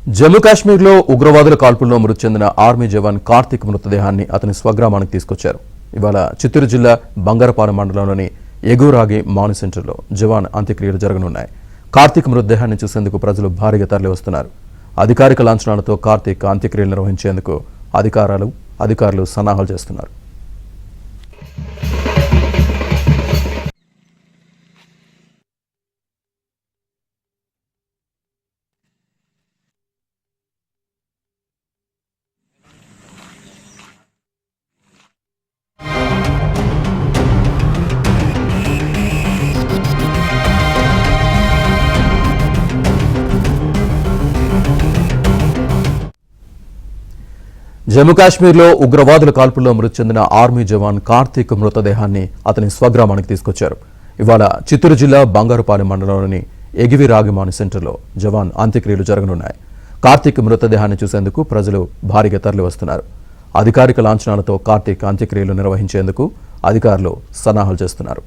జమ్మూ కాశ్మీర్లో ఉగ్రవాదుల కాల్పుల్లో మృతి చెందిన ఆర్మీ జవాన్ కార్తిక్ మృతదేహాన్ని అతని స్వగ్రామానికి తీసుకొచ్చారు. ఇవాళ చిత్తూరు జిల్లా బంగారపాలెం మండలంలోని ఎగురాగి మాను సెంటర్లో జవాన్ అంత్యక్రియలు జరగనున్నాయి. కార్తిక్ మృతదేహాన్ని చూసేందుకు ప్రజలు భారీగా తరలివస్తున్నారు. అధికారిక లాంఛనాలతో కార్తిక్ అంత్యక్రియలు నిర్వహించేందుకు అధికారులు సన్నాహాలు చేస్తున్నారు. జమ్మూ కాశ్మీర్లో ఉగ్రవాదుల కాల్పుల్లో మృతి చెందిన ఆర్మీ జవాన్ కార్తిక్ మృతదేహాన్ని అతని స్వగ్రామానికి తీసుకొచ్చారు. ఇవాళ చిత్తూరు జిల్లా బంగారుపాలెం మండలంలోని ఎగివిరాగిమాని సెంటర్లో జవాన్ అంత్యక్రియలు జరగనున్నాయి. కార్తిక్ మృతదేహాన్ని చూసేందుకు ప్రజలు భారీగా తరలివస్తున్నారు. అధికారిక లాంఛనాలతో కార్తిక్ అంత్యక్రియలు నిర్వహించేందుకు అధికారులు సన్నాహాలు చేస్తున్నారు.